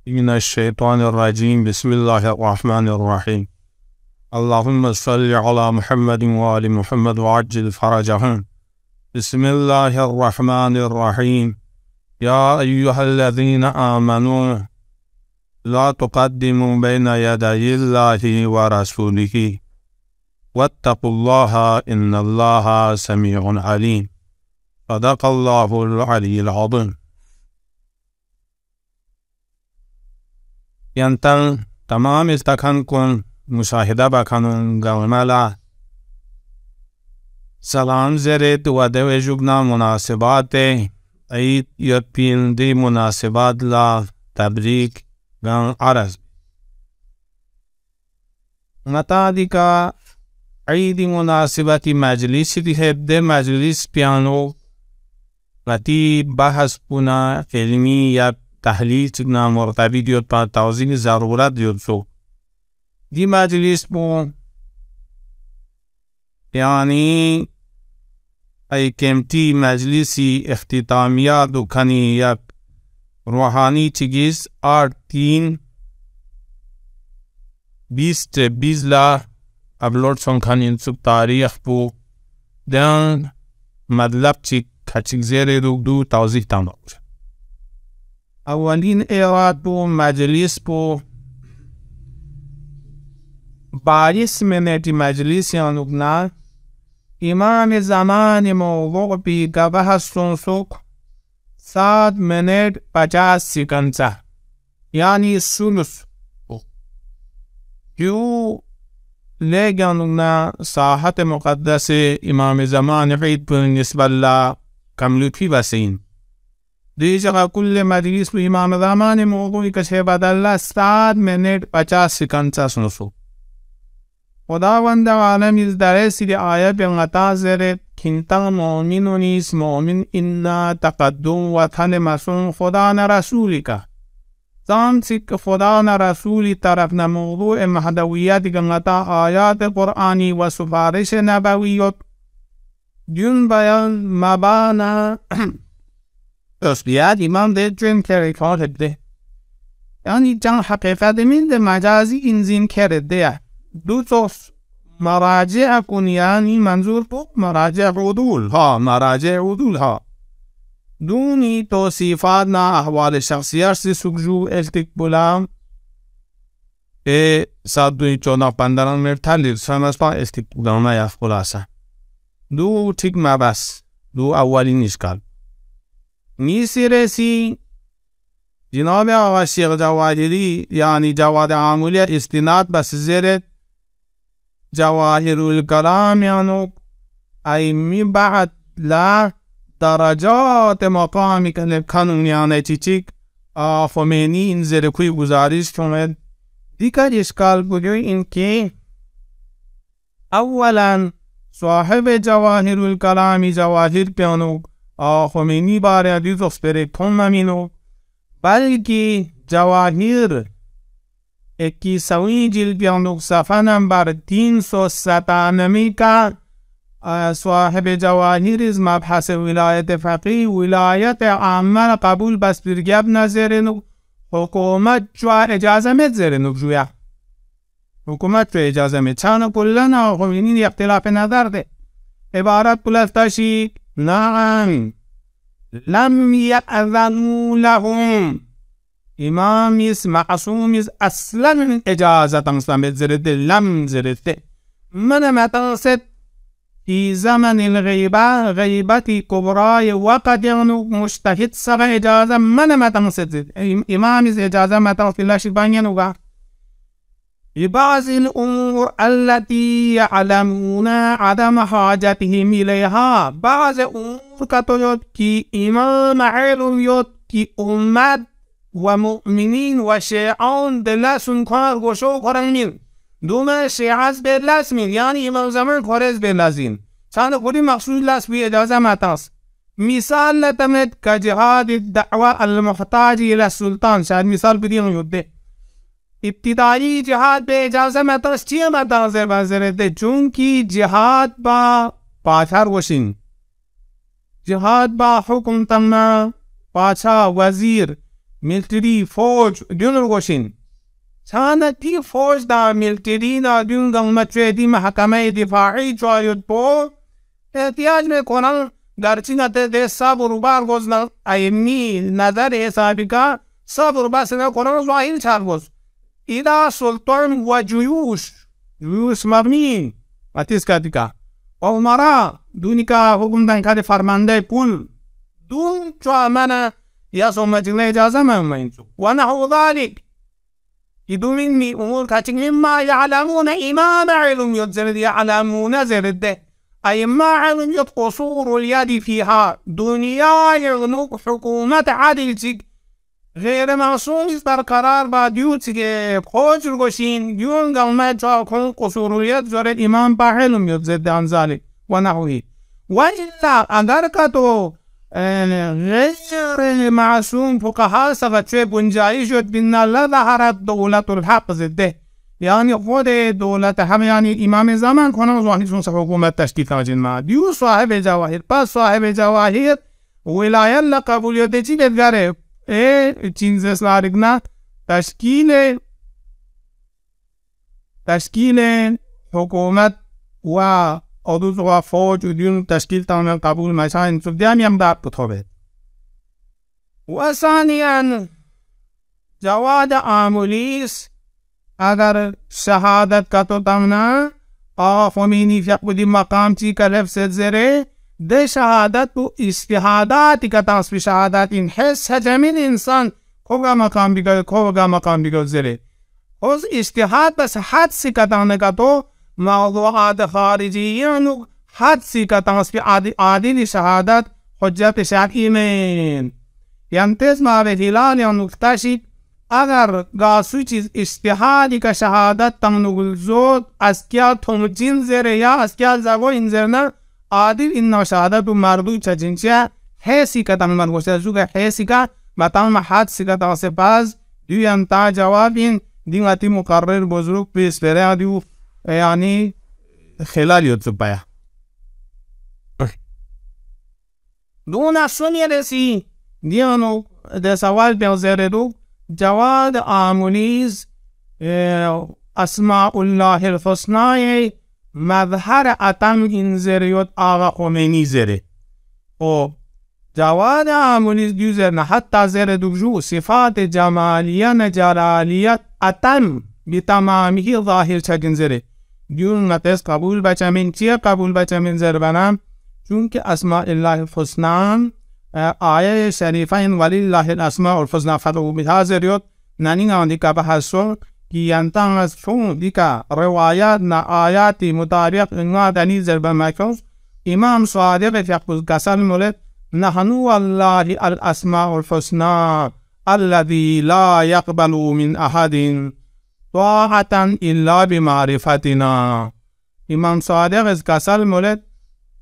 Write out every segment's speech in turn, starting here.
من الشيطان الرجيم. بسم الله الرحمن الرحيم. اللهم صل على محمد وآل محمد وعجل فرجهم. بسم الله الرحمن الرحيم. يا أيها الذين آمنوا لا تقدموا بين يدي الله ورسوله واتقوا الله إن الله سميع عليم. صدق الله العلي العظيم. ینتن تمام استکان کن مشاهده بکنن گوملا سلام زرد و دو جگنا مناسبات عید یا پیندی مناسبات لا تبریک گن عرض نتادی کا عیدی مناسبتی مجلسی دیده مجلس پیانو نتی بحث پونا علمی یا تحلیل چگنا مرتبی دیود پا توضیح ضرورت دیود سو دی مجلس پو یعنی ای کمتی مجلسی اختتامیات و کنی یک روحانی چگیز 8-3-20 لا اپلوڈ سن کنی سب تاریخ پو دن مطلب چی کچک زیر دو توضیح تامد اولین ایراد پو مجلس پو 22 منٹ مجلس یانوگنا امام زمان موضوع پی گوه سنسوک 7 منٹ 50 سیکنڈ سا یعنی سلس کیوں لے گانوگنا ساحت مقدس امام زمان عید پر نسبت اللہ کملوکی بسین دی جگہ کل مجلس پہ امام زمان موضوعی کچھے بعد اللہ 7 منٹ 50 سیکنڈ سا سنسو خداوند عالم از درسی دی آیه بینغتا زرد کنتا مؤمن و نیس مؤمن انا تقدم و تن مسون خدا نرسولی که زان سک خدا نرسولی طرف نموضوع محدویت بینغتا آیات قرآنی و سفارش نبویت جن بیان مبانا اصلیات امام ده جن کرکات ده یعنی جن حقیقت من ده مجازی انزین کرده دو توس مراجع کن یعنی منظور پو مراجع عدول ها دونی توصیفات نا احوال شخصیت سے سکجو استقبلام 7-14-15 منٹ تھا لرسانس پا استقبلام یا خلاصہ دو ٹھیک مبس دو اولین اشکال نیسی رسی جناب آقا شیخ جواهری یعنی جواد عاملی استناد بس زیرت جواهر الکلام یعنی ایمی بعد لا درجات مقامی که کنون یعنی چیچیک خمینی این زیر کوی گزارش کنید دیگر اشکال بگوی این که اولا صاحب جواهر الکلامی جواهر پیانو خمینی باره حدیث اخبره کن نمینو بلکه جواهر 21 جلد پیانو صفحه نمبر 397 کا صاحب جواهر از مبحث ولایت فقیه ولایت عامه قبول بس برگب نظرنو حکومت جو اجازه مت زرنو جویا حکومت جو اجازه مت چانو کلنا خمینی اختلاف نظر ده عبارت پلستاشی نعم لم يأذنوا لهم امام اس معصوم اس اصلا اجازه تنسمت زرده لم زرده من متنسد في زمن الغيبة غيبتي كبرى وقد يغنو مجتهد سغى اجازه من متنسد امام اس اجازه متنسد لا شبانيا نوغا لبعض الأمور التي يعلمون عدم حاجتهم إليها بعض أمور كتوت كي إمام علم يوت كي أمت ومؤمنين وشيعان دلسون كار وشو قرنين دوما شيعات بلاسمين يعني إمام زمان خارز بلازين سانه خودي مقصود لاس بي إجازة متاس مثال لتمت كجهاد الدعوة المحتاج إلى السلطان شاید مثال بدين يوده ابتدایی جهاد به اجازه متاس چیه متاس بازرده چونکی جهاد با پاچار وشین جهاد با حکم تمنا پاچا وزیر ملتری فوج دون گوشین سانتی فوج دا ملتری دا دون گلمتری محکمه دفاعی جایت بو احتیاج میکنن گرچه نده صبر برگزنن ایمی نظر حسابی که صبر بس نکنن ظاهر چرگز ایدا سلطان و جیوش مبنی و تیز کدیکا و امرا دونی که حکم دن که فرمانده پول دون چو امنه یا سمجله اجازه مهمینچو و نحو ذالک ایدومین می امور کچک مما یعلمون امام علم یدزرد یعلمون زرده ایما علم ید قصور الید فیها دنیا یغنوک حکومت عدل چک غیر معصوم است برقرار با دیوت که خوش گوشین دیون گلمه جا کن قصوریت زرد امام با علم یاد زده انزالی و نحوی و الا اگر که تو غیر معصوم فقها سفت چه بنجایی شد بین الله ظهرت دولت الحق زده یعنی خود دولت هم یعنی امام زمان کنم زوانیشون سه حکومت تشکیل تاجین ما دیو صاحب جواهر پس صاحب جواهر ولایت لقبولیت چی بدگره چیز اسلارگنا تشکیل حکومت و عدوز و فوج و دیون تشکیل تامل قبول مشاهن سبدیانی هم دار بطوبه و ثانیاً جواد عاملیس اگر شهادت کا تو تمنا خمینی فیق بدی مقام چی کا لفظ زره ده شهادت و استحاداتی که تصفی شهادت این حس هجمین انسان کوگا مقام بگو زره از استحاد بس حدسی که تانگا تو موضوعات خارجیانو حدسی که تصفی عادل شهادت حجت شرعی من ینتز ما به هلال یا نکتشید اگر گاسو چیز استحادی که شهادت تنگل زود از کیا تمجین زره یا از کیا زگو این زرنه عادل این شهادت و مردو چجنچه حیثی که تنگ مرگوشت زوگ حیثی که بطن حدسی که تاسپاز دیو انتا جوابین دیوتی مقرر بزرگ پیس بره دیو یعنی خلال یود زبایا دون سنی رسی دیانو ده سوال بیوزره دو جواد عاملیز اسماء الله الحسنای مظهر اتم این زریوت آقا خمینی زره و جواد عاملیز دیو زرنه حتی زره دوجو صفات جمالیه نجلالیت اتم بتمامی ظاهر چگن زره دیون نتیس قبول بچمین چیه قبول بچمین زر بنام چونکه اسماء الله الحسنان آیه شریفین ولی الله الاسماء الحسنا فتو بها زریوت نانی آن دیکا بحثون کی ینتان از چون دیکا روایات نا آیاتی مطابق انگا دنی زر بمکوز امام صادق فیقبوز قسم مولد نحنو والله الاسماء الحسنا الذي لا يقبل من احد طاعة الا بمعرفتنا امام صادق از قسم مولد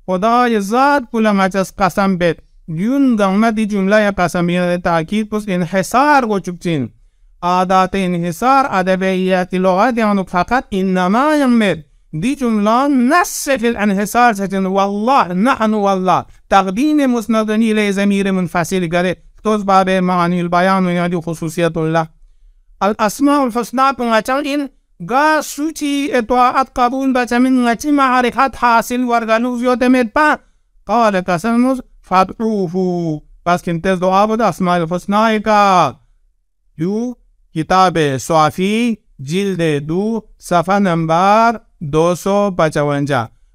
خدای ذات پولم از قسم بید دیون دامه دی جمله قسمیه تاکید پس انحصار گو چکچین عادات انحصار ادبیات لغات یعنی فقط انما یمد دی جمله نص فی الانحصار سچن والله نحن والله تقدیم مسندنی لی ضمیر منفصل گره توز باب معانی البیان و یعنی خصوصیت الله الاسماء الحسنا پنگچن این گا سوچی اطاعت قبول بچمین نچی معرفت حاصل ورگنوز یودمید پا قال قسموز فادعوه پس کنتز دعا بود اسماء الحسنائی کا یو کتاب صافی جلد 2 صفحه نمبر 255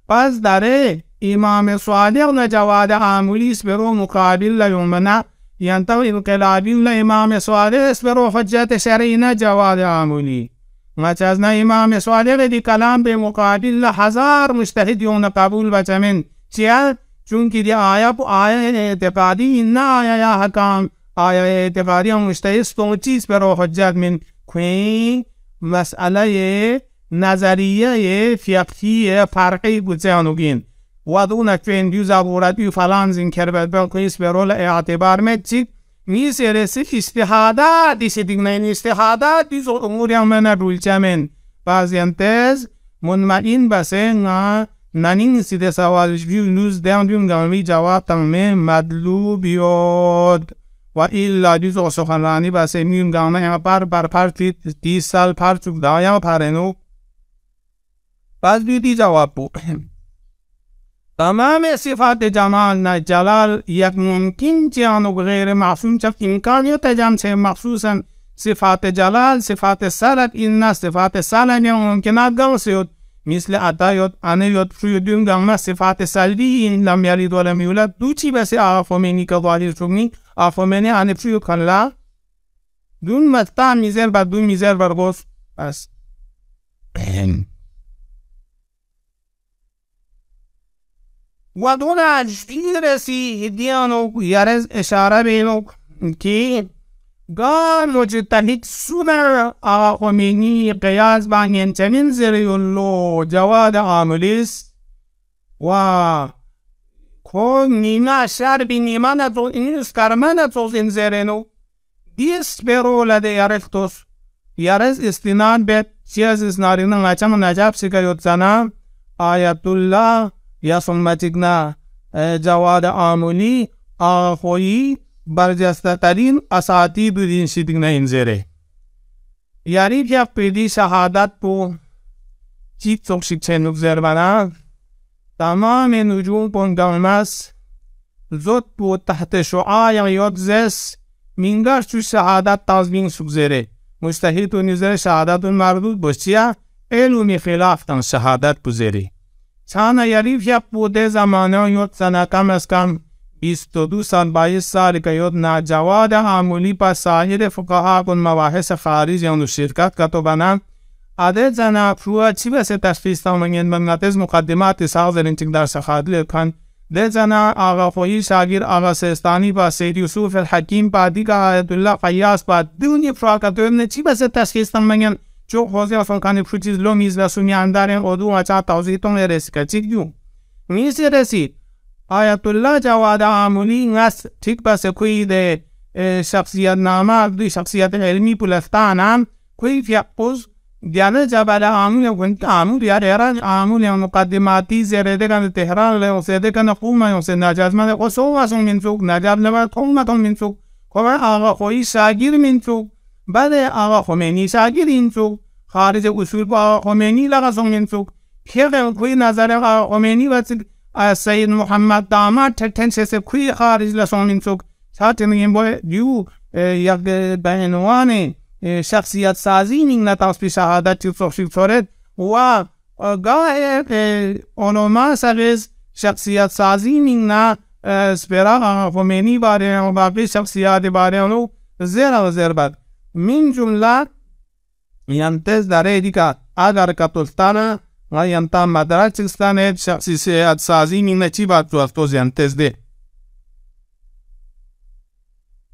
پس داره امام صادق نجواد عاملیس برو مقابل لیومنا ینتو انقلابی لامام صادق برو حجت شرعی جواد عاملی مچازنا امام صادق دی کلام به مقابل 1000 مجتهد یون قبول بچمن چیه چونکه دی آیا اعتقادی نه آیا یا حکام آیا اعتقادی هم مشتهست و چیز برو حجت من کوین مسئله نظریه فقهی فرقی بودزیانوگین و دونه کوین دیو زبورتی و فلان زین کربت بلقیس برول اعتبار مدچید میسه رسی استحادات دیسی دیگنین استحادات دیز اموری هم من رول چمن بعضی انتز منمعین بسه نانین سیده سوالش بیو نوز دیان دیون گامی جواب تمام مدلوب یاد و ایلا دیزو سخنرانی بسه میم گامه یا پر 30 سال پر چوک دایا پرنو بعد دیدی جواب بو تمام صفات جمال نه جلال یک ممکن جانو غیر معصوم چه امکانیت جام چه مخصوصا صفات جلال صفات سلط این صفات سلط ممکنات گوسیود مثل عطایت انیت فریدون گام صفات سلبی این لم یلد و لم یولد دو چی بس آفامینی که ظاهر شدنی آفامینی آن فریو کلا دون متا میزر بعد دون میزر برگوس بس و دون اجدی رسی دیانو یارز اشاره بینو که گاه مجتهد سوبر آخومینی قیاس بانین چنین زریولو جواد عاملیس و کن نیمه شر بی نیمه نتوز این اسکرمه نتوز این زرینو دیست برو لده یارفتوس یارز استناد بید چیز اسنارینو نچم نجاب سکیوت زنم آیت الله یا سنمتگنا جواد عاملی آخویی برجسته ترین اساتید دین شدگنا انزره یاری که پیدی شهادت پو چیت سوکشک چنوک زربنا تمام نجوم پنگامس زد پو تحت شعاع یاد زس منگر چو شهادت تازبین سوک زره مجتهد و نظر شهادت مردود باشیا علومی خلاف تن شهادت پو زره چانا یاری که پوده زمانه یاد سنه کم از کم 22 سال 22 سال که یاد ناجواد عاملی پا سایر فقها کن مباحث خارج یا شرکت کتو بنام عدد زنه پروا چی بس تشخیص تامنین منغتز مقدمات ساغزرین چک در سخادل کن ده زنه آغا خویی شاگیر آغا سیستانی پا سید یوسف الحکیم پا دیگه آیت الله قیاس پا دونی فراکتویم چی بس تشخیص تامنین چو خوزی افن کانی پروچیز لو میز و سونی اندارین قدو اچا توضیحتون رسی که چک جو میسی رسید آیت الله جواد عاملی نس ٹھیک بس کوئی دے شخصیت نامہ دی شخصیت علمی پلستانام کوئی فیقوز دیانه جبل عامل کنت عامل یا ایران عامل یا مقدماتی زیرده کن تهران لیو سیده کن قومه یا سید نجازمه قصو واسون منسوک نجاب لبا قومتون منسوک خواه آقا خویی شاگیر منسوک بعد آقا خمینی شاگیر انسوک خارج اصول با آقا خمینی لغسون منسوک پھر کوئی نظر آقا خمینی واسد سید محمد داماد تنسه سے کوئی خارج لسون منسوک ساتھ میں بوئے دیو یک بینوان شخصیت سازی نین نتاس پی شهادت تیوسوشی فرد و گاه علما سرز شخصیت سازی نین نا سپرا خمینی باره و باقی شخصیات باره اونو زیر و زیر بد من جمله ینتز داره دیگه اگر کتولتانه و ینتا مدرک چکستانه شخصیت سازی نین چی بات تو افتوز ینتز ده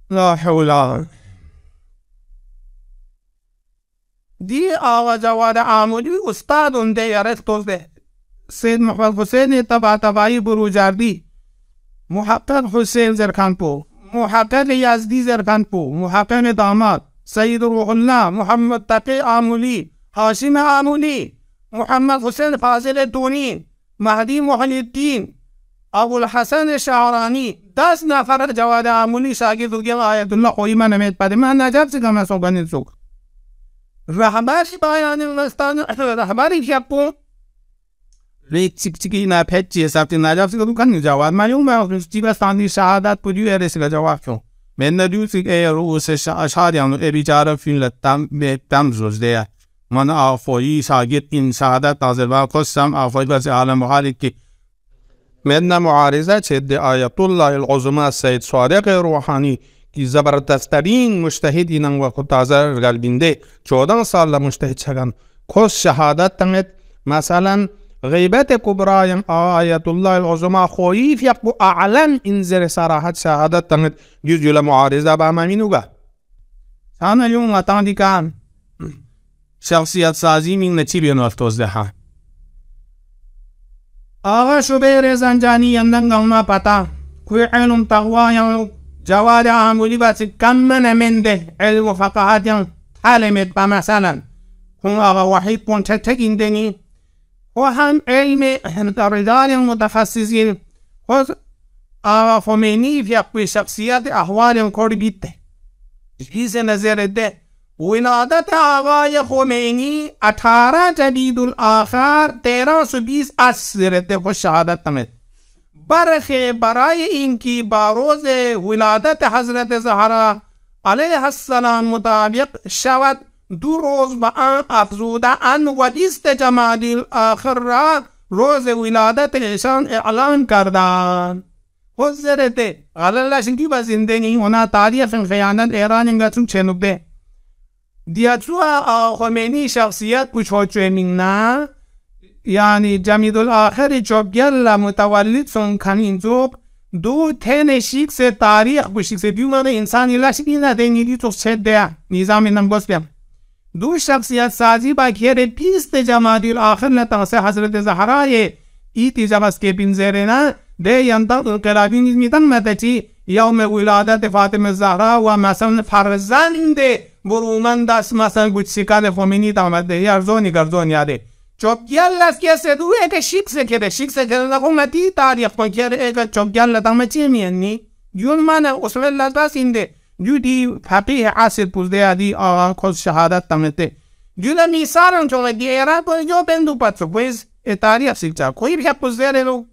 لا حولا دی آقا جواد عاملی استاد اونده یارت توزده سید محمد حسین تبایی بروجردی محقق حسین زرخانپور محقق یزدی زرخانپور محقق داماد سید روح الله محمد تقی عاملی حاشم عاملی محمد حسین فاضل دونی مهدی محی الدین ابوالحسن شعرانی 10 نفر جواد عاملی شاگرد دیگه آیت الله خویی من امید پده من نجاب سکم از سوگانی سوک رهبری بیان نستان رهبری شپو لیک چیکی نه پچی سفتی نجاب سکم کنی جواد معلوم ہے چی بستانی شهادت پودیو ارسی کا جواب کیوں میں نے دیو سک ای روس اشاریان ای بیچاره فیلم لتام تام زوجده من آفوی شاگرد این شهادت نازل و قسم آفوی بس عالم حالی کی من معارضه چد آیت الله العظمى سید صادق روحانی کی زبردستترین مجتهدین و خودتازر قلبینده 14 سال مجتهد شدن کس شهادت تنید مثلا غیبت کبرای آیت الله العظمى خویف یقو اعلن انزر صراحت شهادت تنید جزء معارضه با ممینوگا سانا یون اتاندی کان شخصیت سازی من نچی بیانو افتوزده ها آغا شبیر زنجانی یندن گونا پتا کوئی علم تقوی یعنو جواد عاملی بس کم من ده علم و فقاهت یعنو تعلمت با مثلا کن آغا وحید پون تتگین دنی و هم علم رجال متخصصین خود آقا خمینی فی اقوی شخصیت احوال کور بیته جیز نظر ده ولادت آقای خمینی 18 جدید الاخر 1320 عصرت و شهادت تمت برخی برای اینکه با روز ولادت حضرت زهرا علیه السلام مطابق شود 2 روز به آن افزوده ان و 20 جمادی الاخر را روز ولادت ایشان اعلان کردند. حضرت غلال شنکی با زندگی اونا تاریخ خیانت ایران انگتون چنوبه دیاترو خمینی شخصیت پوچوچوینگ نه یعنی جمید الاخر جوبگل متولد سون کنین زوب 2 تن شیکس تاریخ بشیکس بیومن انسانی لشکی ندنیدی تو شده نظام نمگوز بیم 2 شخصیت سازی با کیر 20 جمادی الاخر لتنسه حضرت زهرای ایتی جبسکی بینزرنا ده ینطق انقلابی نزمیدن مدتی یوم ولادت فاطمه زهرا و مثلا فرزند برومن دست مثلا گوچسیکان خمینی دامده یارزونی گرزون یاده چوب گل است که سدو ایک شیکس که نقومتی تاریخ کن که ایک چوب گل دامه چی میانی جون من اصول الله دست اینده جو دی فقیه عصر پوزده ادی آقا کل شهادت دامته جون میسارن چون دی ایران پر جو بندو پاتسو کویز تاریخ سیکچا کوئی بھی پوزده رو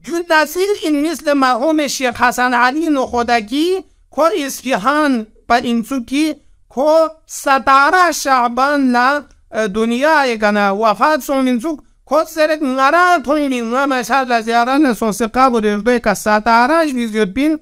جون نصیر این مثل مرحوم شیخ حسن علی نخودگی کو اصفهان پر انسوکی کو 17 شعبان لا دنیا کنه وفات سون انسوک کو سرک نران توینی نمشهر زیاران سوسقا بوده به که 17 ویزیت بین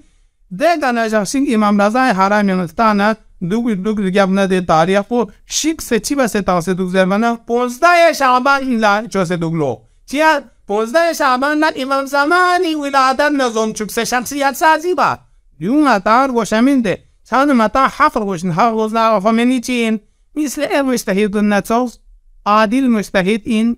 ده کنه جاسین امام رضا حرامستان دوگ گپ ده تاریخ کو شیک سے چی بس تاسه دوگ زمانه 15 شعبان لا جوسه دوگلو چیا 15 شعبان لا امام زمانی ولادت نظام چوک سه شخصیت سازی با یون اتار وشمینده چند متا حفر وشن حافظنا فمنی چین مثل مجتهد النصوص عادل مجتهد این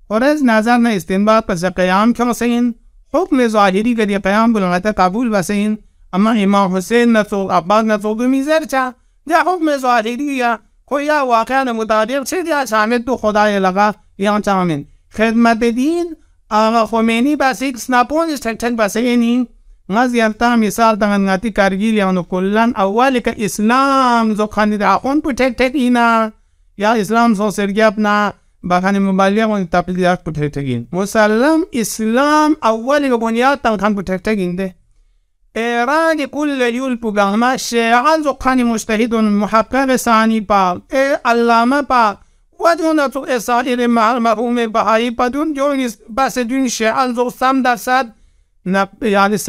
ورز نظر نه استنباط پس قیام کم سین حکم ظاهری که دی قیام بلغت قبول بسین اما امام حسین نصوص عباس نصوص میذر چا ده حکم ظاهری یا کویا واقعا مطابق چه دیا شامل تو خدای لغا یا چامن خدمت دین آقا خمینی بس یک سناپون چن بسینی غزيرتا مثال تغنغاتي كارجيل يعني كلان أولك إسلام زو خاني دعون بتكتكينا يا إسلام زو سرجابنا بخاني مبالغ ونتابليات بتكتكين مسلم إسلام أولك بنيات تغن بتكتكين ده إيران كل يول بغاما شيعان زو خاني مجتهد محقق ثاني با علامة با ودون تو إسرائيل مرحوم بهایی بدون جونيس بس دون شيعان زو 3% یعنی 70%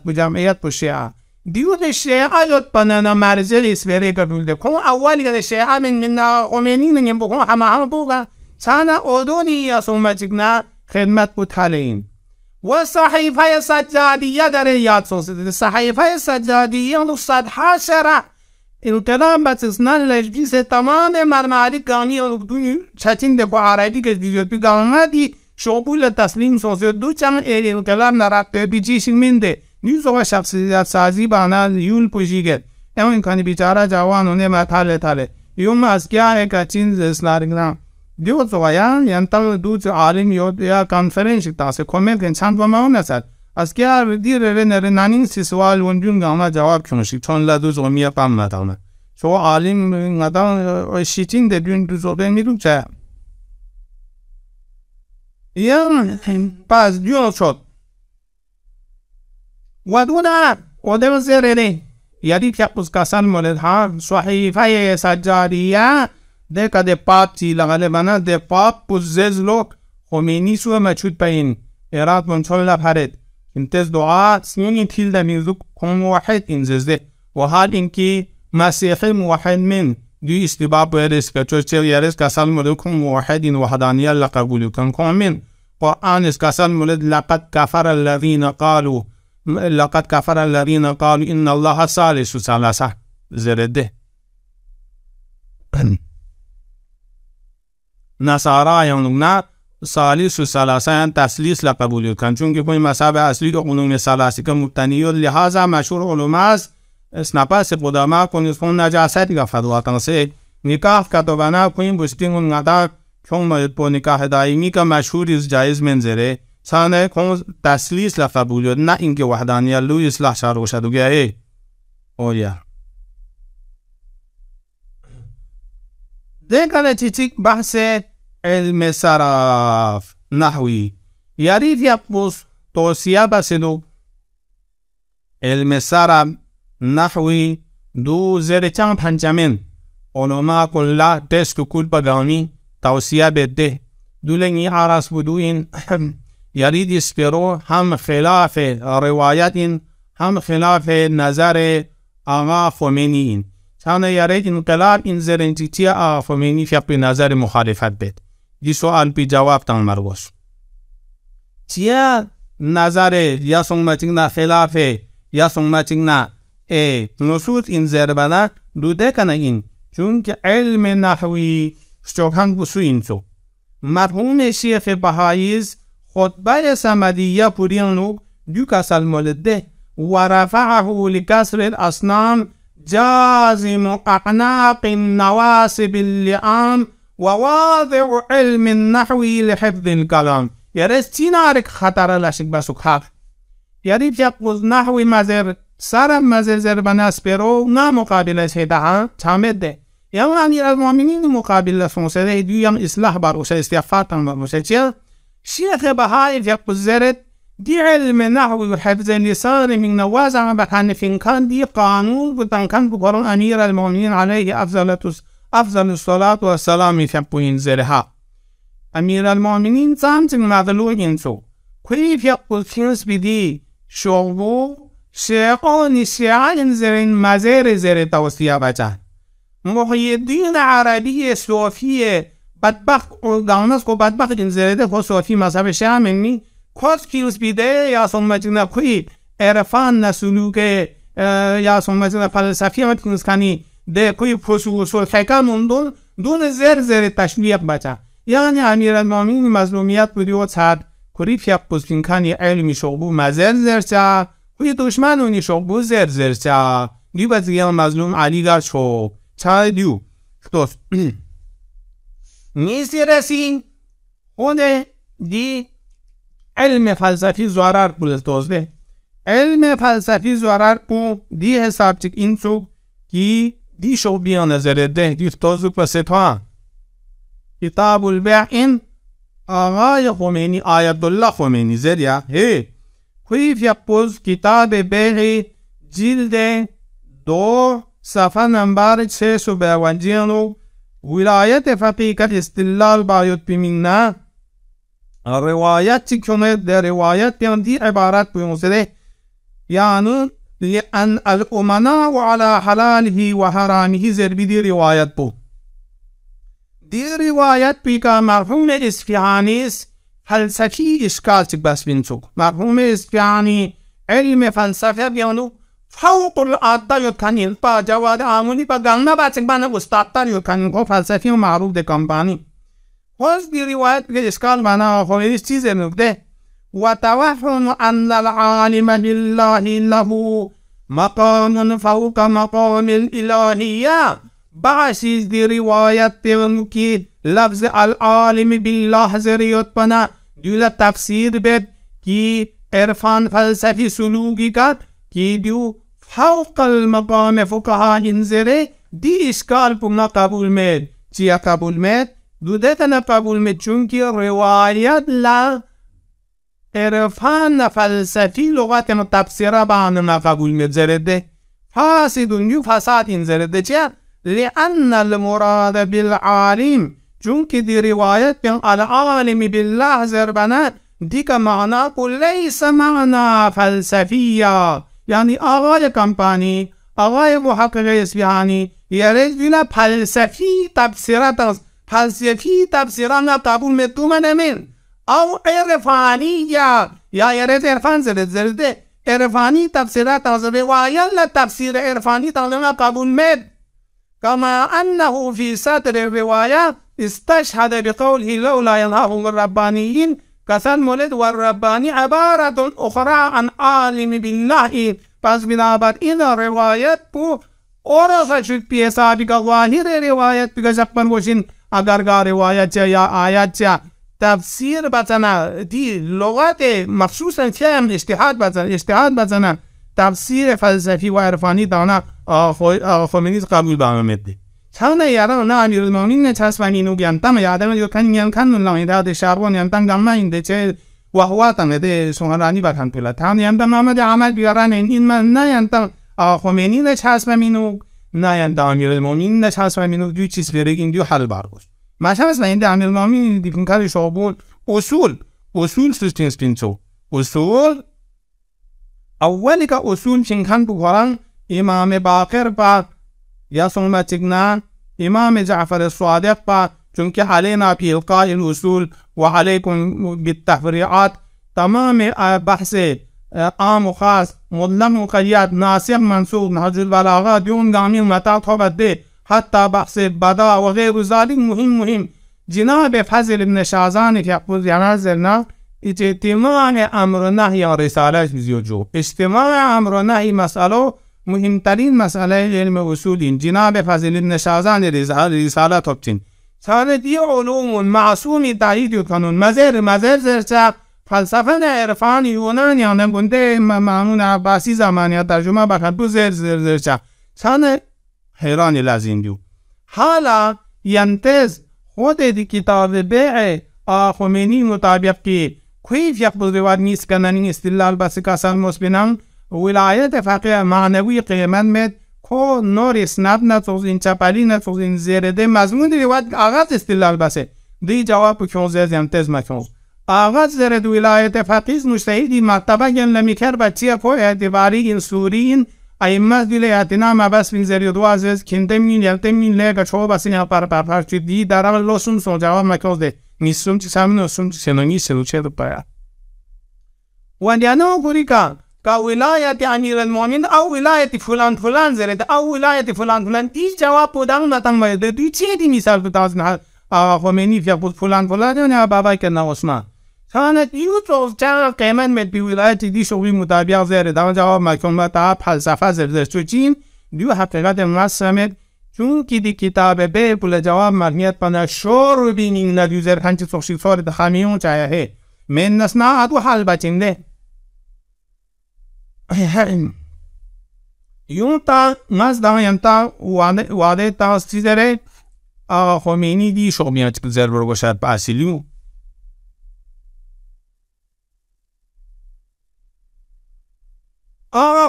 به جمعیت با شیعه دیون شیعه یاد پنانا مرزل اسفری قبول کن اولی که شیعه من خمینی نیم بکن همه بوگا چند اودونی یا سومجگنا خدمت بطالین و صحیفه سجادیه در یاد سوسید صحیفه سجادیه 110 انقلاب بسیسنان لجبیس تمام مرماری گانی و چچین ده با عربی که دیجوت بی گانادی شعبول تسلیم سوزه 2 چند انقلاب نرفته بیچیشین منده نیوز و شخصیت سازی بانا یول پوشیگه اما اینکانی بیچاره جوانونه مطاله یوم از کیا چین اسلارگرام دیو زوایان ینتال دوز عالم یا کانفرنس تاسه کومل کن چند و ماون نسد از کیا دیر نانین سی سوال ونجون گاما جواب کنشی چون لدو زومیه پام ندانه شو عالم ندان شیچین دون دوزو میرو چه یا باز دیون شد ودونا ودون زیره یادی که پسکاسان مولد ها صحیفه سجادیه ده که ده پاپ چی لغاله بنا ده پاپ پوززلو خمینی سو مچود پایین ایراد منچول لپرد انتز دعا سنونی تیل ده میزوک کن موحد انززده و حال اینکی مسیحی موحد من دی استباب ویرس که چوچه ویرس کسال مولد کن موحد این وحدانیه لقبولی کن من قرآن اس کسال مولد لقد کفر الذین قالوا إن الله ثالث ثلاثة زرده نصارى يومنا ثالث ثلاثة تسلیس لقبول کن چون که کوئی مذهب اصلی که علوم ثلاثی که مبتنی و لحاظا مشهور علوم است اسنپاس قدما کنیسون نجاستی که فتواتن سے نکاح کتبانا کوئی بشتینگون ندا چون با نکاح دائمی که مشهور از جایز منظره سانه کن تسلیس لقبولیت نه اینکه وحدانیت لوی اصلاح شار وشد و گه اویا دیگر چیچیک بحث علم صرف نحوی یارید یک بوس توصیه بسیدو علم صرف نحوی دو زیر چند پنجمین علماء کلا تست کل بگانی توصیه بده دولنگی عرص بدوین یارید اسپیرو هم خلاف روایت هم خلاف نظر آقا خمینی این چانه یارید انقلاب این زرنجیتی آقا خمینی فیق به نظر مخالفت بید دی سوال پی جواب تان مرگوش چیه نظر یا سنگمتینگ نا خلاف یا سنگمتینگ نا نصوص این زربنا دوده کنه این چون که علم نحوی شوکهنگ بسو این سو مرحوم شیخ بهاییز خطبه سمدیه پورینو دو کسل مولده و رفعه لکسر الاسنام جازم اعناق النواسب اللعام و واضع علم النحوی لحفظ الكلام یارست چینارک خطر لشک بسوک حق یاری بیقوز نحوی مزر سرم مزر زربن اسپیرو نا مقابل سیده چامد ده یعنی امیر المؤمنین مقابل سونسده دیویم اصلاح باروشه استیافاتن باروشه چیه؟ شیخ بهایی بیقوز زرد دی علم نحوی و حفظ لسان من نوازع بکن فینکان دی قانون بودن کن بقرون امیر المؤمنین علیه افضل الصلاة والسلام بیقوین زرها امیر المؤمنین سامتن مغلوق انسو کوئی بیقوز فینس بیدی شعبو شیقان شیعان زرین مزیر زر توصیه بچه محی الدین عربی صوفی بدبخت دانست کو بدبخت این زرده خو صوفی مذهب شیعه منی کس کیلس بیده یا سنمتین کوئی عرفان نسلوک یا سنمتین فلسفی متکنس کنی ده کوئی فصول خیکان دون زر تشلیق بچه یعنی امیر المؤمنین مظلومیت بودی و چد کوری فیق بزکین کنی علمی شعبو مزر زرچه کوئی دشمنونی شعبو زرچه دیو بزگیل مظلوم علی گر شعب چه دیو دوست نیستی رسین خود دی علم فلسفی زورر بود دوسته علم فلسفی زورر بود دی حساب چک این سو کی دی شعبی نظر ده دی توزو پسیتوان کتاب البیع این آقای خمینی آیت الله خمینی زریا کوئی فیقوز کتاب بیع جلد 2 صفحه نمبر 652 ولایت فقیقت استدلال باید بمینه روایت چی کنه در روایت بیان دی عبارت بیموزده یعنی لأن الامناء على حلاله و حرامه زربی دی روایت بود دی روایت بی که مرحوم اصفهانی فلسفی اشکال چک بس بینچوک مرحوم اصفهانی علم فلسفه بیانو فوق العاده یکنین پا جواد آمونی پا گلنا بچک بانه استادتر یکنین کو فلسفی و معروف ده کمپانی خوز دی روایت بی اشکال بانه خویدش چیزه نکده و توهم ان العالم بالله له مقام فوق مقام الالهیه بعضی دی روایت بیانو که لفظ العالم بالله زریت بنا دیو تفسیر بید کی عرفان فلسفی سلوکی کد کی دیو فوق المقام فقها انزره دی اشکال پونا قبول مید چیا قبول مید دو دیتنا قبول مید چونکی روایت لا عرفان فلسفی لغت تفسیر باننا قبول مید زرده فاسدون یو فساد انزرده چیا لأن المراد بالعالم چونکه دی روایت بین العالم بالله زربنات دیگه معنا کو لیس معنا فلسفیه یعنی آقای کمپانی آقای محقق اصفهانی یارید بینا فلسفی تفسیرات فلسفی تفسیران قبول میتو منمین او عرفانی یا یارید عرفان زرده عرفانی تفسیرات از روایت لتفسیر عرفانی تنظیم قبول مید كما أنه في سطر الروايات استشهد بقوله لولا ينهاهم الربانيين كسن مولد والرباني عبارة أخرى عن عالم بالله پس بنابر این روایت بو اور شد پیسا بگه ظاهر روایت بگه شکبن گوشین اگر گا روایت چه یا آیت چه تفسیر بزنه دی لغت مخصوصا فهم اجتهاد بزنه تفسیر فلسفی و عرفانی دانه خمینی قبول برمیده. چون یاران نه امیرالمومنین چسبانی نو بیانتم یادم جو کنیم کنن لایده شهرون یانتم گم اینده چه وحواتم ده سخنرانی بکن پلا. تام یانتم آمده عمل بیارن این من نه یانتم خمینی نه چسبانینو نه یانتم امیرالمومنین نه چسبانینو دو چیز برگین دو حل برگوش. مثلا این امیرالمومنین دیگه کاری شابون اصول سوستینس پینچو اصول اولی که اصول چنکن بخورن امام باقر با یا سنتنا امام جعفر الصادق با چونکه علینا فی القاء الاصول و علیکم بالتفریعات تمام بحث عام و خاص مطلق مقید ناسخ منسوخ نهج البلاغه دیون گامی متا توبده حتی بحث بدا و غیر ذلك مهم جناب فضل ابن شازان که خود ینازلنا اجتماع امر نهی رساله جو اجتماع امر نهی مسئله مهمترین مسئله علم اصول جناب فضل ابن شازان رساله توبچین سال دی علوم معصومی تایید کنون مزر زرچه فلسفه عرفان یونان یا نگونده مامون عباسی زمانی ترجمه بکرد بو زرچه سال حیرانی لازم دیو. حالا ینتز خود دی کتاب بیع خمینی مطابق که کیف یقبل رواد نیست کنن استدلال بس کسان مسبنان ولایت فقیه معنوی قیمت مد کو نور اسناد نتوزین چپالی نتوزین زیرده مضمون رواد آغاز استدلال بسه دی جواب کنزه ینتز مکنز آغاز زرد ولایت فقیه مجتهدی مرتبه گن لمیکر بچیه کو اعتباری این سورین ایمه ولایتنا مبس بین زری دو عزیز کندمین یلتمین لگه چو بسین ها پر چی دی درام لسون سو جواب مکنز ده نیستم چی سامن نستم چی سنونی سلوچه دو پایا و دیانو کوریکا کا ولایت امیرالمومنین او ولایت فلان زرد او ولایت فلان دی جواب بودن نتام باید دی چی دی مثال تو تازن خمینی فلان یا بابا کنه عثمان كانت يوتوب چند قیمت مد بی ولایت دی شغلی مطابق زیر دام جواب مکمل تا فلسفه زرتشتین دیو حقیقت مسمت چون کی دی کتاب به پول جواب معنیت پنا شور بینین ندیوزر هنچ سوشی فور دخمیون چایه من نسنا ادو حال بچنده یون تا ناز دام ینتا واده تا سیزره خمینی دی شغلیات زر برگوشد باسیلیو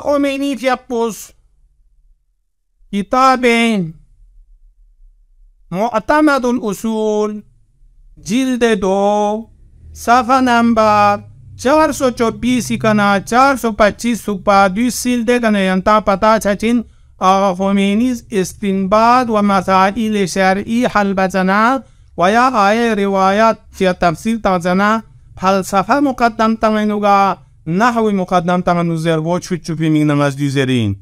خمینی فیقبوس کتاب معتمد الاصول جلد 2 صفحه نمبر 424 کنا 425 سپا دو سیلده کنه ینتا پتا چچین خمینی استنباط و مسائل شرعی حل بزنه و یا آیه روایات فی تفسیر تازنه فلسفه مقدم تنگنوگا نحوی مقدم تنگنو زر و چوپی میگنم از دیوزرین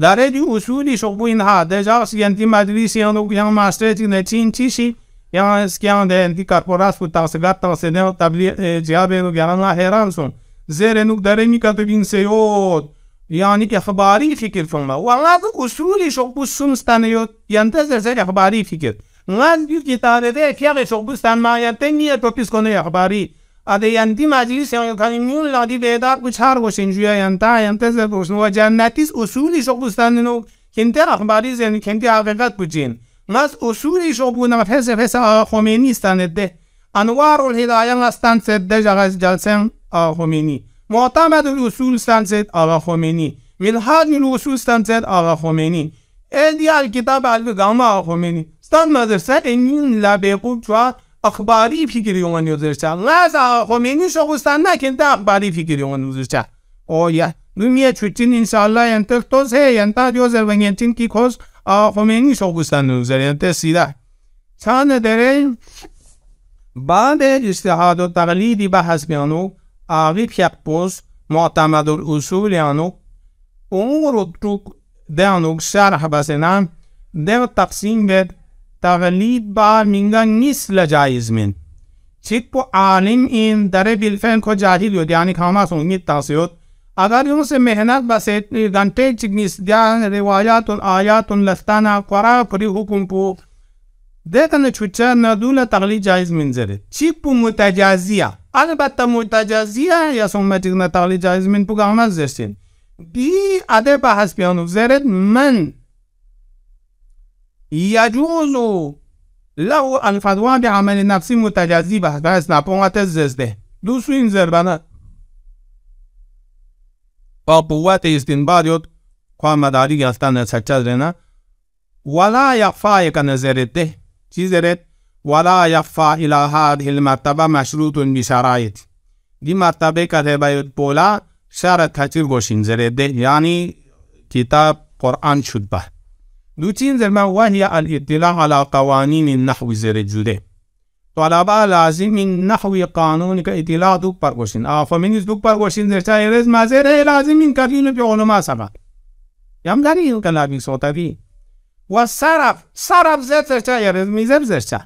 داره دی اصولی شغبو اینها دجاقس ینتی مدریسی یانو یان ماسترتی نچین چیشی یان اسکیان ده انتی کارپوراس بود تاسگات تاسده و تبلیغ جیابه رو گران حیران سون زیر نوک داره میکتبین سیود یعنی اخباری فکر فنما و الله اصولی شغبو سمستانه یود ینتظر زیر اخباری فکر ناز بیو کتاره ده فیاق شغبو ستان ما ینتی نیت و پیس کنه اخباری اده ینتی مجلیس یان کنیمیون لادی بیدار کچ هر گوشن جویا ینتظر بوشن و جنتیس اصولی شغبو ستان نو کنتی اخباری زنی کنتی حقیقت بجین ناز اصولی شغبو نمت خمینی ستانه ده انوار الهدایه استان سده جغز جلسن خمینی معتمد الاصول ستانسد خمینی منهاج الاصول ستانسد خمینی ایدیال کتاب الگام خمینی ستان مدرسه این لبیقوب چوا اخباری فکری اون یوزرچه لازم خمینی شغلستان نکنده اخباری فکری اون یوزرچه اوه نمیه چوتین انشالله ینتر توز ہے ینتا یوزر و ینتین کی خوز خمینی شغلستان یوزر ینتر سیده چند داره بعد اجتهاد و تقلیدی بحث بیانو آقی پیقبوز معتمد الاصول یانو اون رو تو دیانو شرح بسنم دیو تقسیم بید تقلید بار منگان نیست لجایز من چیک پو عالم این داره بالفعل کو جاهل یود یعنی کاما سنگید تاسیود اگر یون سے محنت بسید گنٹے چک نیست دیان روایات و آیات لستانا قرآن پری حکم پو ده كان تشوتشا ندول تقليد جائز من زره تشيبو متجازية البته متجازية يا ثم تقنا تقليد جائز من بقامة زرسين دي أده بحث بيانو زرت من يجوز له الفتوى بعمل نفسي متجازي بحث نبونغة تزده دوسوين زربانا با قوت استنباط يود قوام مداري يستان سچل رنا ولا يخفى يكن زرده چی زرد ولا يخفى إلى هذه المرتبة مشروط بشرائط دي مرتبه كتبه بولا شرط كتير گوشين زرده يعني كتاب قرآن شد به دو چین زرما وهي الاطلاع على قوانين النحو زرد جده طلبه لازم نحوی قانون کا اطلاع دو پر گوشین آفامینیز دو پر گوشین در چای رز مازه لازم این کارینو به علما سبا یم داری این کلامی صوتوی و صرف زر چای رز میزر زرچا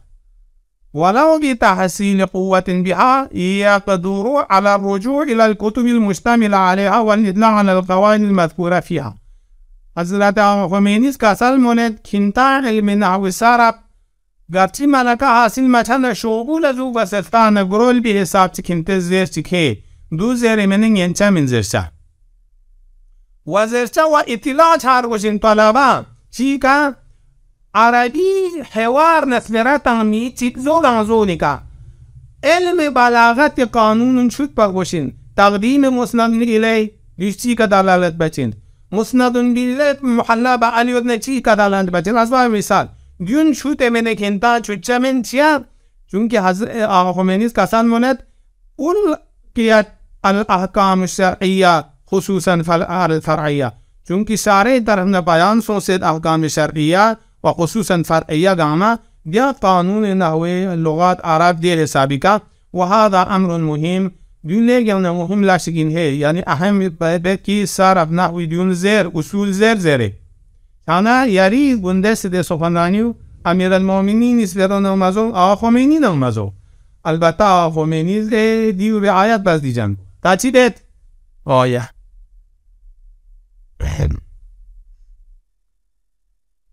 ولو بتحصيل قوة بها يقدر على الرجوع إلى الكتب المشتملة عليها والإطلاع على القواعد المذكورة فيها حضرت خمینی کسال موند کنتا علم نحو صرف گرچه ملکه حاصل مچند شغول از او وسطان گرول به حساب چکنت زیر چکه دو زیر منن ینچه من زرچه و زرچه و اطلاع چهار گوشین طلبه چی که عربی حوار نسبره تنمی چیک زوگان زونی که علم بلاغت قانون شد پر گوشین تقدیم مسند الی دیشتی که دلالت بچین مسند بالله محلا با علی ابن چی که دلالت بچین از باید مثال دیون شوت منه کنتا چوچه من چیه چونکه حضرت آقا خمینی کسان موند اون که الاحکام الشرعیه خصوصا فرعیه چونکه شارع طرف بیان سوسید احکام شرعیه و خصوصا فرعیه گاما دیا قانون نحوی لغات عرب دیر حسابی کا و هذا امر مهم دیون لیگن مهم لاشکین ہے یعنی اهم باید کی صرف نحوی دیون زیر اصول زیره انا یاری گنده سده سخنرانیو امیر المؤمنین اسپیران نمازو آقا خمینی نمازو البته آقا خمینی دیو به آیت بس دیجن تا چی دید؟ آیه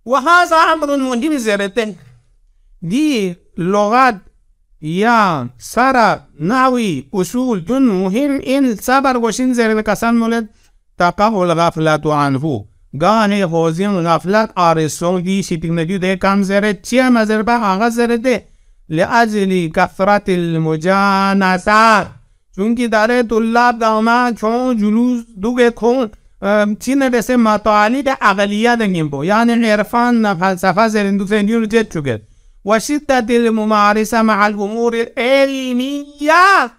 و هذا امر مهم زیرتن دی لغت یا صرف نحوی اصول دون مهم این صبر گوشین زیرن کسان مولد تقه الغفلت عنه گاهی خوزین غفلت آرسون دی شیطنگی ده کم زرد چیه مزر با آغاز زرده لأجل کثرت المجانسات چونکه داره طلاب داما چون جلوس دوگه کن چی نرسه مطالب اقلیه دنگیم بو یعنی عرفان فلسفه زرندو سندیون جد چوگه و شدت الممارسه مع الامور العلمیه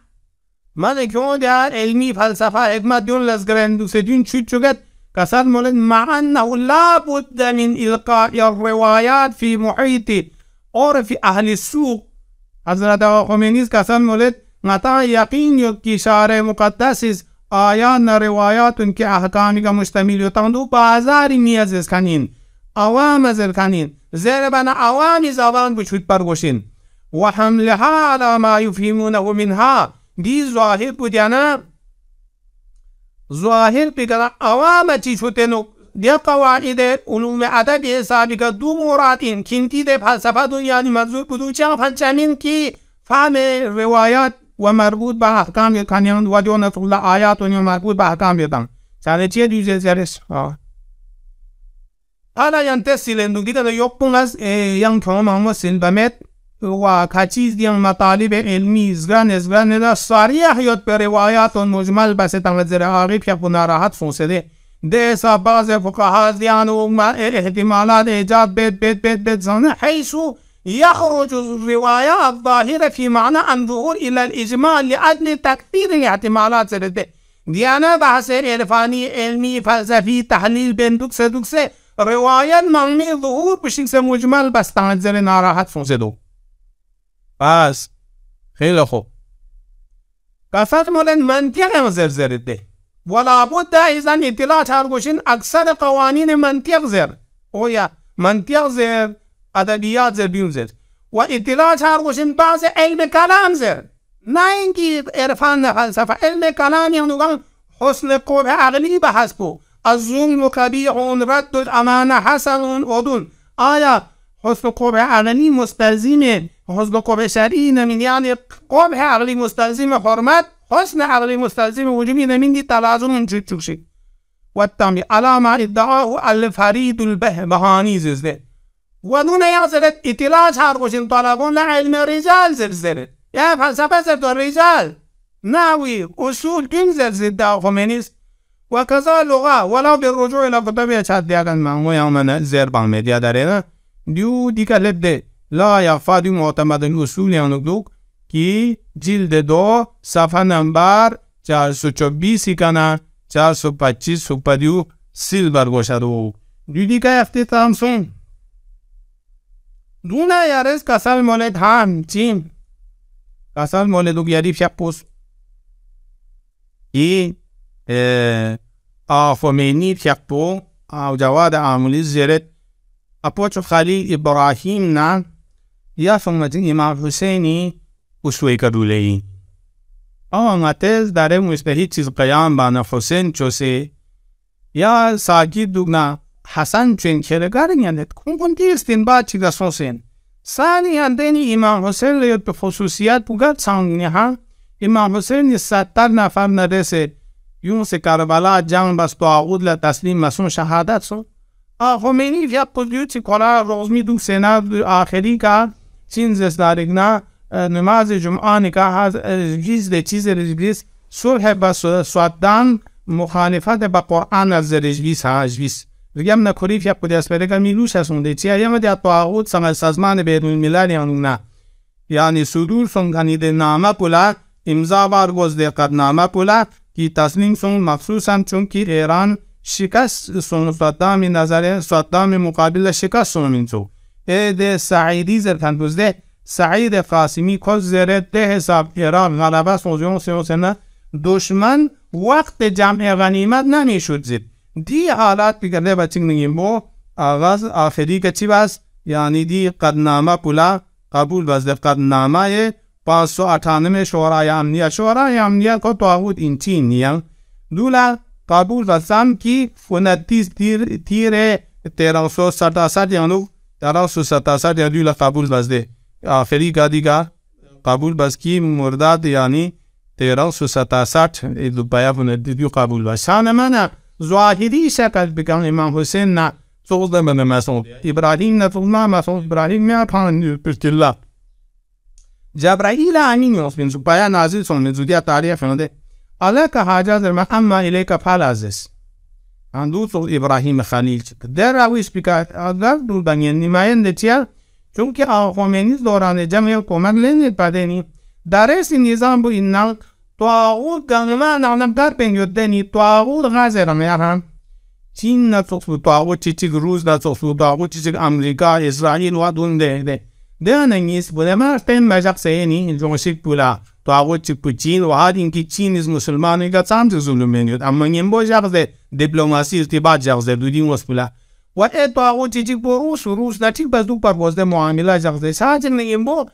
من کون در علمی فلسفه حکمت دیون لزگرندو سندیون چوگه كسر مولد مع أنه لا بد من إلقاء الروايات في محيط عرف أهل السوق حضرت خمینی كسر مولد نتا يقين يكي شارع مقدس آيان روايات که احکامی که مشتمل يتندو بازار میازز کنین عوام ازر کنین زیر بنا عوامی زبان بچود پرگوشین و حملها على ما يفهمونه منها دي ظاهر بودیانا ظاهر بگرد عوام چی شدنو دی قواعد علوم ادب حسابی که دو مرادین کنتی ده فلسفه دنیانی منظور بدو چه فنچمین کی فهم روایات و مربوط به احکام کنیان و جو نفل آیات و مربوط به احکام بیدن چه چیه دیوزه زرش حالا ینتصل اندوگی که یکپون از ین کام همو سلبمت و کچیز دیان مطالب علمی ازگران دا صریح یاد به روایات و مجمل بس تنظر عارف یا ناراحت فونسده دیسا بعض فقهاء دیان و احتمالات ایجاد بيت زنه حيث يخرج الرواية الظاهرة في معنى الظهور إلى الإجمال لأجل تكثير الاحتمالات زرده دیانه بحث عرفانی علمی فلسفی تحلیل بین دوکسه روایت معنی ظهور بشکل مجمل بس تنظر ناراحت فونسده بس خیلی خوب کفت مولن منطق مزر زرده ولا بد ایزن اطلاع چارگوشین اکثر قوانین منطق زر او یا منطق زر ادبیات زر بیون زر و اطلاع چارگوشین بعض علم کلام زر نه اینکه عرفان فلسفه علم کلام یعنی حسن قبح عقلی بحث بو الظلم قبیح رد الامانه حسن ودون آیا حسن قبح عقلی مستلزم حسن قبح شرعی نمین، یعنی قبح عقلی مستلزم حرمت، حسن عقلی مستلزم وجوبی نمین دی تلازم انجد چوشی. والتامي على ما ادعاه الفريد البهاني زلزلة ودون يعزلت اطلاع هارقوشين طلبون لعلم الرجال زلزلة يا فلسفة زلزلة الرجال ناوي أصول كم زلزلة خمينيس وكذا اللغة ولو بالرجوع إلى كتب يشهد يغن مانو يومنا زير بان ميديا دارينا ديو ديكا لبده لا يخفى دي معتمد الأصول يانوك کی جلد 2 صفحه نمبر 424 کنا 425 سپدیو سیل برگوشدو دیدی که اختتام سون دونا یارس کسال مولد هم چیم کسال مولدو گیاری فیپوس ای آفومینی فیپو او جواد عاملی زیرت اپوچو خلیل ابراهیم نه یا فنگمتین امام حسینی اسوه کدولهی آنگاتز داره مستهی چیز قیام بانه حسین چوسه یا ساکی دوگنا حسن چون کرگار یعنیت کنتی استنباط چیزا سوسین سانی هندینی امام حسین لیت به خصوصیت بگرد سانگینی ها امام حسین 70 نفر نرسه یون سے کربلا جنگ بس طاغوت لا تسلیم مسون شهادت سو خمینی فیاد قدیوت سی کلا روزمی دو سنه آخری که چین زستارگنا نماز جمعه نکاح جیز ده چیز رجلیس صلح بس سودان مخالفت با قرآن از رجلیس ها جویس رگم نکوری فیاد قدیس برگا میلوش هستونده چی ایم دیا طاغوت سمه سازمان بیرون الملل یانونا یعنی صدور سنگانی ده نامه پولا امضا بارگوزده قد نامه پولا کی تسلیم سون مخصوصا چون که ایران شکست سون صدام نظر صدام مقابل شکست سون منسو ده سعیدی زرکن بزده سعید قاسمی کل زرد ده حساب ایران غلبه سوزیون سنه دشمن وقت جمع غنیمت نمیشود زید دی حالات بگرده بچنگ نگیم بو آغاز آخری که چی بس یعنی دی قدنامه پولا قبول بزده قدنامه 598 شورای امنیت کو طاغوت این چین نیان دولا قبول بزدم کی 29 تیر 1367 یانو 1367 یا دولا قبول بزده آخری کا دیگه قبول بس کی مرداد یعنی 1367 دو بیافونه دیو قبول بس شان من ظاهری شکل بگم امام حسین نه سوزده من مسعود ابراهیم نفونا مسعود ابراهیم می پان پرتلا جبرائیل امین یوسفین سپایا نازل سون زودیا تاریخ فنده الله که حاجت ما اما الیک فلازس اندو تو ابراهیم خلیل در اویس بیکار اگر دو دنیا نماینده چیه چون که خمینی دوران جمعی حکومت لنید بدنی درست نظام بو این طاغوت گنما نعلم در بینیدنی طاغوت غازر میارم چین نتوسو طاغوت چیچی روز نتوسو طاغوت چیچی امریکا اسرائیل و دونده ده نگیس بوده مرتين مجاق سيني جوشيك بولا طاغوت چیک چین و هادین کی چین از مسلمانی کا سام ظلمینیت اما نیم جاغزه دیپلماسی ارتباط جاغزه دودین وسبلا و ات طاغوت چیک بو روس نتیک بزدو پروازده معامله جاغزه ساجن نیم بو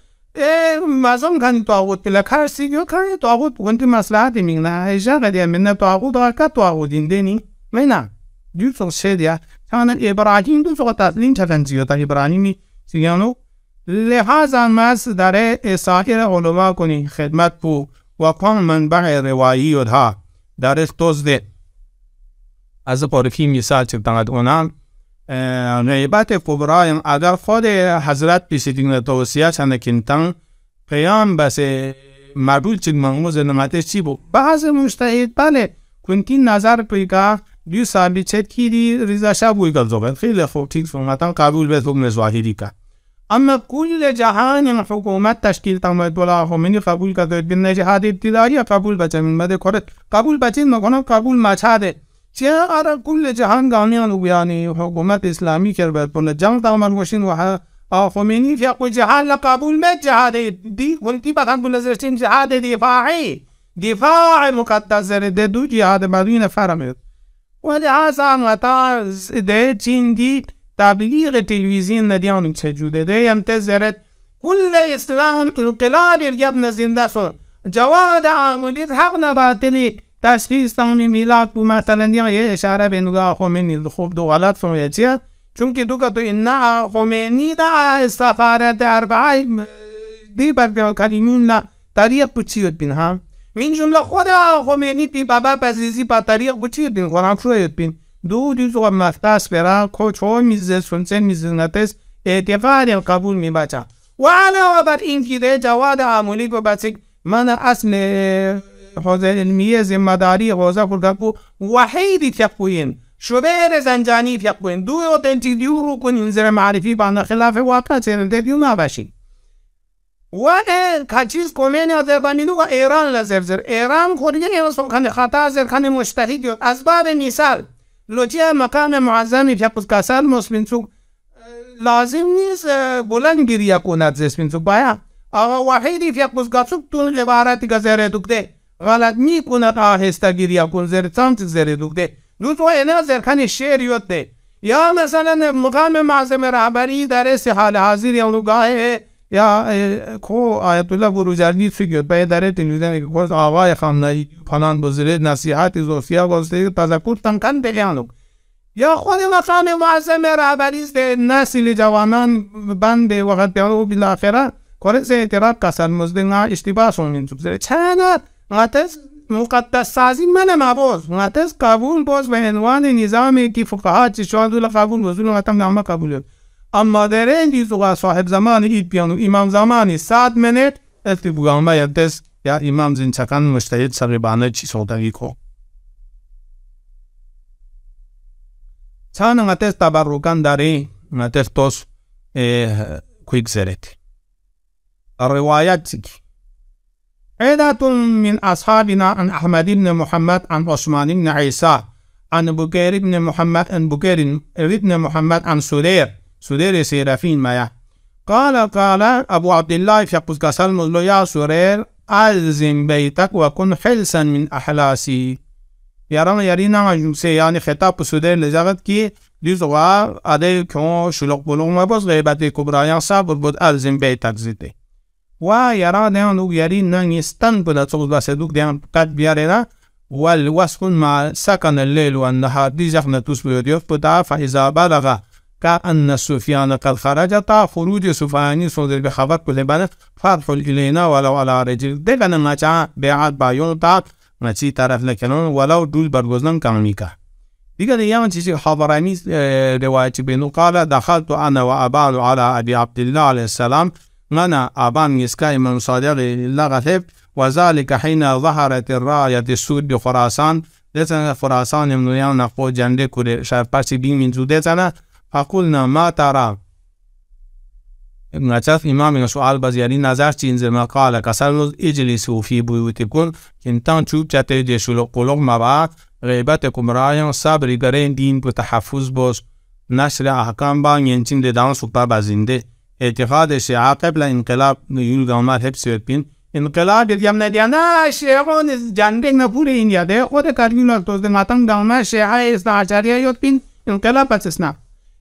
مازم کن طاغوت بلا کارسی گو کاری طاغوت وانت مصلحت میگن جاغ دی من طاغوت کا طاغوت دینی مینا دیوسو شدیا کان ابراهیم دو سو تسلیم چفنجیو تا ابراهیمی سیانو لحاظا ماس داره سایر علما کنی خدمت پو و کن منبع روایی ها درش توزده از پارکی مثال چکتنگد اونم غیبت کبرایم اگر خود حضرت پیشتین توصیه چنده کنتن قیام بس مربوط چک منغوز نمتش چی بود بعض مجتهد بله کنتین نظر پیگاه دیو ثابت چد کی دی رضا شبوی گل زبد خیلی خوب تیک سنگتن قبول به حکم ظاهری که اما کل جهان حکومت تشکیل تامد ولا خمینی قبول کرده بین جهاد ابتدایی قبول بچه من مده کرد قبول بچه نکنه قبول مچاده چه آره کل جهان گامیان و بیانی حکومت اسلامی کرد بین جنگ تامد وشین و خمینی فی اقوی جهان لقبول مد جهاد دی ونتی بطن بلزرشین جهاد دفاع مقدس ده دو جهاد مدین فرمید ولی آسان و تا ده چین دید تبلیغ تلویزیون ندیانو چجوده ده امتزرت کل اسلام انقلاب یبن زنده شد جواد عاملیت حق نباطلی تشخیص تامی میلاد بو مثلا یه اشاره به نگاه خمینی خوب دو غلط فرمایه چیه چونکه دو که إن خمینی دا سفارت اربعه دی بر کلیمون لا طریق بچیت بین ها من جمله خود خمینی بی بابا بزیزی با طریق بچیت بین قرآن شویت بین دو دیوز و مفتاس برا کوچو میزه سنسن میزه نتس اعتقاد قبول می بچه و علاوه بر این که جواد عمولی کو بچه من اصل حوزه علمیه ذمه‌داری حوزه خودکو وحیدی تقوین شبیر زنجانی تقوین دو اوتنتیکیو رو کنین زیر معرفی باند خلاف واقع سرندیو نباشی و کچیز کومین آذربایجان و ایران لزرزر ایران خودیه نمی‌سون کنه خطا زر کنه مشتهی اسباب مثال لوجیه مقام معظمی فیکوس کاسال مسلم سو لازم نیست بلند گریه کند زسمین سو باید آقا وحیدی فیکوس کاسو تون عبارتی که زره دکته غلط می کند آهسته گریه کن زره سمت زره دکته دوست و اینا زر کنه شعر یوته یا مثلا مقام معظم رهبری در حال حاضر یا لگاه یا کو آیت الله بروجردی فکر به اداره تلویزیون که کوز آقای خامنه‌ای پنان بزرگ نصیحت زوفیا گفته تذکر تنکن بیانو یا خود مقام معظم رهبری است نسل جوانان بند وقت بیانو بالاخره کورس اعتراف کسر مزدنا اشتباه سونین سوزه چند غتس مقدس سازی من مابوز غتس قبول باز به عنوان نظامی که فقها چشوان دول قبول وزول غتم نامه قبول اما در این دیزوغا صاحب زمان اید بیانو امام زمانی 100 منت اتبوغان باید دست یا امام زنچکان مشتهد سربانه چی سودگی کو چان غتس تبرکان داری غتس توس کویک زرد الروايات عدة من أصحابنا عن أحمد بن محمد عن عثمان بن عيسى عن بكير بن محمد عن بكير بن محمد عن سدير سيرافين مايا قال أبو عبد الله في قصة سلم يا سرير ألزم بيتك وكن حلسا من أحلاسي يرينا جمسي يعني خطاب سدير لزغت كي لزغا أدي كون شلوك بلوغ مبوز غيبتي كبرى صبر بود ألزم بيتك زيتي و یرا دیانو یری نانیستن بوده تو بس دوک دیان قد بیاره والوسكن مع سكن الليل والنهار دي زخنة تسبيو بدا فإذا بلغ كأن سفيان قد خرج تا خروج سفيان صدر بخبر كل بنا فادخل إلينا ولو على رجل ده كان ناچا بیعت بایون تا نچی طرف لکنون ولو دول برگزنن کامیکا دیگر دیان چیزی خبرانی روایت بینو قال دخلت أنا وأبان على أبي عبد الله عليه السلام أنا أبان يسكاي من صادق لغثب وذلك حين ظهرت الراية السود بخراسان لسنا خراسان من يوم نقول جنده كل شهر بارسي بين من زودتنا فقلنا ما ترى نجاف إمام سؤال بزياري نظر تنزل ما قال كسروا اجلسوا في بيوتكم كنتان شوب جاتي شلوك قلوب مبا غيبتكم رايان صبر غرين دين بتحفظ بوس نشر أحكام بان ينچين دان سوپا بزنده اعتقادش عقب لانقلاب یولگامات حفظ بین انقلاب دیام ندیانا شیعون جنبه نپوره این یاده خود کاریولا توزده ماتن دامه شیعه استعجاریه یاد بین انقلاب بسسنا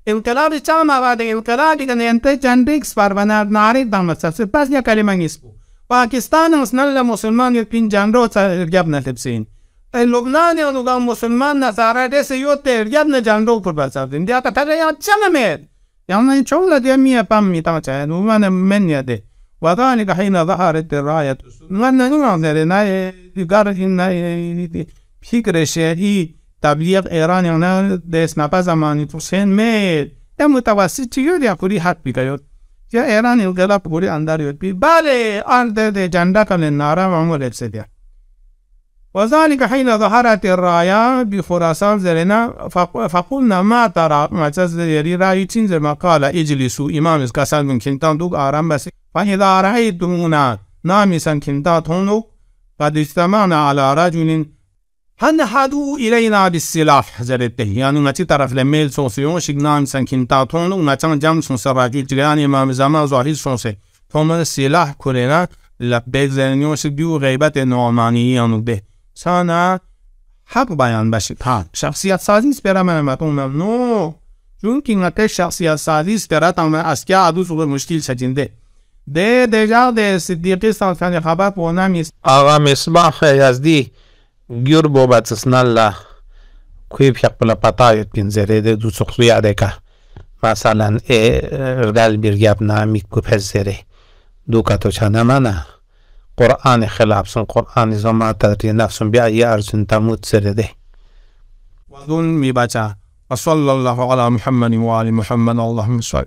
انقلاب چه مواده انقلابی که نینته جنبه اکسپار بنار ناری دامه سفسه پس یا کلمه نیسپو پاکستان اصنال مسلمان یاد بین جنرو ارگاب نتبسین لبنان یاد مسلمان نصاره دست یاد ارگاب نجنرو پر بسافدین دیاتا تره یاد چه نمید يعني شغلة ديامية بامي تاچا ومن من يده وذلك حين ظهرت الراية من نعذر ناي قارئ فكر شيعي تبلیغ ایران يعني دست نپزمانی تو سن ميل متوسط يود يقولي حق بيكيود يا ایران انقلاب پوری اندر يود بي بالي ارد ده جنده کل نارا معمول افسديا وذلك حين ظهرت الراية بخراسان زرنا فقلنا ما ترى معتز يري راي تنزل ما قال اجلسوا إمام اسكاسال من كنتان دوك آرام بس فإذا رأيتمونا نامسا كنتاتون قد اجتمعنا على رجل هنحدوا إلينا بالسلاح زرته يعني نتي طرف لميل سوسيون شك نامسا كنتاتون ونتان جمسون سراكي جلان إمام زمان ظاهر سوسي ثم السلاح كلنا لبيك زرنيون شك بيو غيبت نومانيين به سانا حق بیان بشه ها شخصیت سازی اسپرا من مطمئنم نو چون که نته شخصیت سازی اسپرا تام اسکیا ادو سوگر مشکل سجنده ده دیجا ده صدیقی سالخان خبر پونامیس آقا مصباح یزدی گیر بابت سنالله کوی پیک بلا پتایت بین زره ده دو سخصی عدکه مثلا ردال بیرگاب نامی کپزره دوکا تو چه نمانه قرآن خلافسن قرآن زمان تدری نفسن بیایی ارزن تموت سرده ودون میبچه وصلى الله على محمد وآل محمد اللهم صل